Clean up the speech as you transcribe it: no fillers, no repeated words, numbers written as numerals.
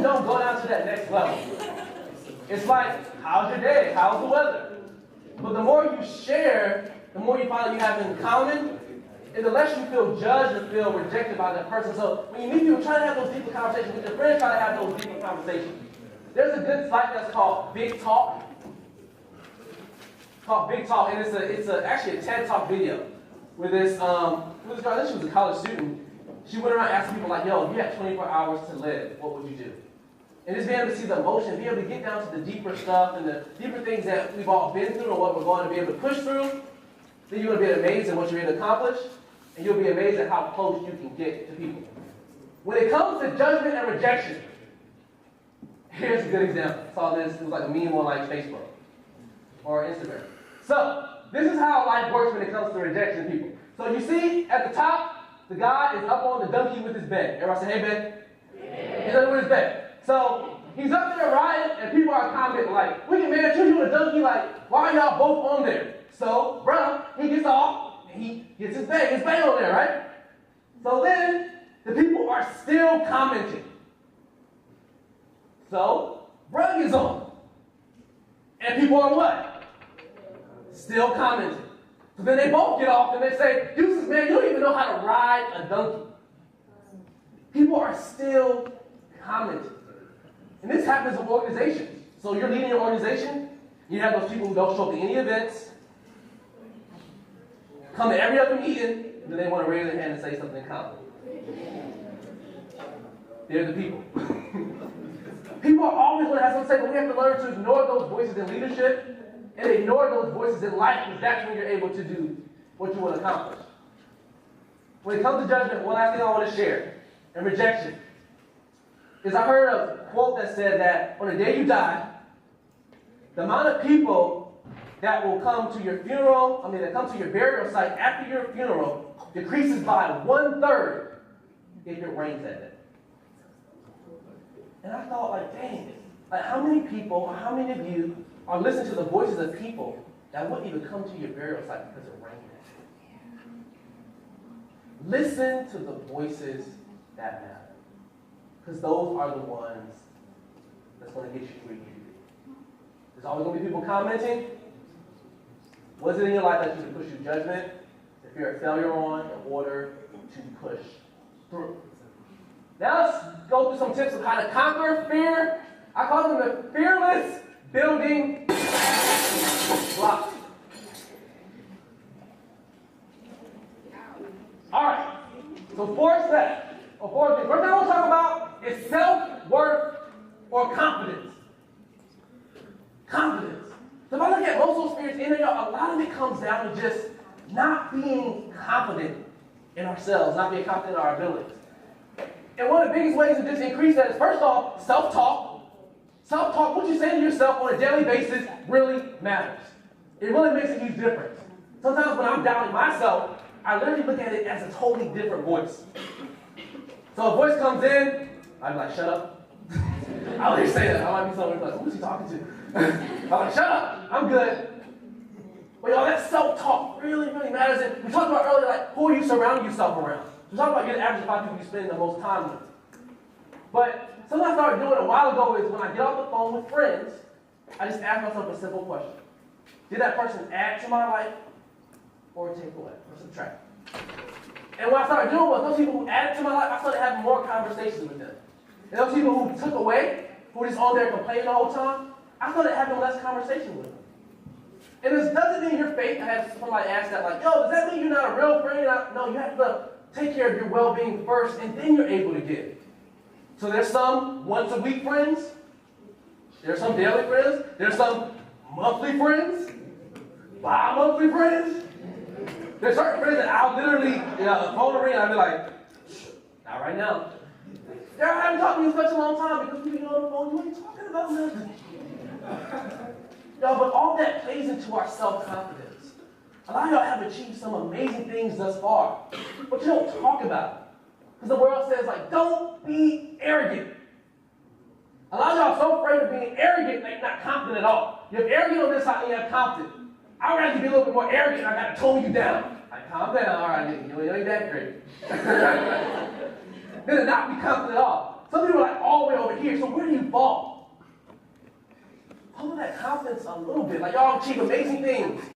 normally don't go down to that next level. It's like, how's your day? How's the weather? But the more you share, the more you find that you have in common, and the less you feel judged or feel rejected by that person. So when you meet people, try to have those deeper conversations. With your friends, try to have those deeper conversations. There's a good site that's called Big Talk. It's called Big Talk, and it's actually a TED Talk video where this girl, I think she was a college student. She went around asking people like, yo, if you had 24 hours to live, what would you do? And just being able to see the emotion, being able to get down to the deeper stuff and the deeper things that we've all been through and what we're going to be able to push through, then you're going to be amazed at what you're able to accomplish, and you'll be amazed at how close you can get to people. When it comes to judgment and rejection, here's a good example. I saw this, it was like a meme on like Facebook or Instagram. So, this is how life works when it comes to rejection people. So you see at the top, the guy is up on the donkey with his bed. Everybody say, hey, Ben. Yeah. He's up with his bed. So he's up there riding, and people are commenting like, we can man, you a donkey, like, why are y'all both on there? So, brother, he gets off, and he gets his bag on there, right? So then, the people are still commenting. So, brother gets on. And people are what? Still commenting. So then they both get off and they say, deuces, man, you don't even know how to ride a donkey. People are still commenting. And this happens in organizations. So you're leading your organization, you have those people who don't show up to any events, come to every other meeting, and then they want to raise their hand and say something common. They're the people. People are always going to have something to say, but we have to learn to ignore those voices in leadership and ignore those voices in life, because that's when you're able to do what you want to accomplish. When it comes to judgment, one last thing I want to share, and rejection, is I heard a quote that said that on the day you die, the amount of people that will come to your funeral, that come to your burial site after your funeral, decreases by 1/3 if it rains that day. And I thought, like, dang, like how many people, or how many of you are listening to the voices of people that wouldn't even come to your burial site because it rained that day? Listen to the voices that matter. Because those are the ones that's going to get you where you need to be. There's always going to be people commenting. What is it in your life that you can push through judgment? If you're a failure on, in order to push through. Now let's go through some tips of how to conquer fear. I call them the fearless building blocks. All right. So 4 steps. Or 4 things. First thing I want to talk about is self-worth or confidence. Confidence. So if I look at most of those spirits in there, a lot of it comes down to just not being confident in ourselves, not being confident in our abilities. And one of the biggest ways to just increase that is, first off, self-talk. Self-talk, what you say to yourself on a daily basis really matters. It really makes a huge difference. Sometimes when I'm doubting myself, I literally look at it as a totally different voice. So a voice comes in, I'm like, shut up. I would say that. I might be someone like, who's he talking to? I'm like, shut up, I'm good. But y'all, that self-talk really, really matters. And we talked about earlier, like, who are you surrounding yourself around? We talked about getting average 5 people you spend the most time with. But something I started doing a while ago is when I get off the phone with friends, I just ask myself a simple question. Did that person add to my life or take away or subtract? And what I started doing was those people who added to my life, I started having more conversations with them. And those people who took away, who were just on there complaining the whole time, I started having less conversation with them. And this doesn't mean you're fake. I had somebody ask that, like, yo, does that mean you're not a real friend? No, you have to take care of your well-being first, and then you're able to give. So there's some once-a-week friends. There's some daily friends. There's some monthly friends. Bi-monthly friends. There's certain friends that I'll literally, the phone ring, and I'll be like, not right now. I haven't talked to you in such a long time because we be on the phone, you ain't talking about nothing. But all that plays into our self-confidence. A lot of y'all have achieved some amazing things thus far, but you don't talk about it. Because the world says, like, don't be arrogant. A lot of y'all are so afraid of being arrogant that you're not confident at all. You have arrogant on this side and you have confident. I'd rather you be a little bit more arrogant. I got to tone you down. Like, calm down. All right, you ain't that great. Then not be confident at all. Some people are like all the way over here. So where do you fall? Pull that confidence a little bit. Like y'all achieve amazing things.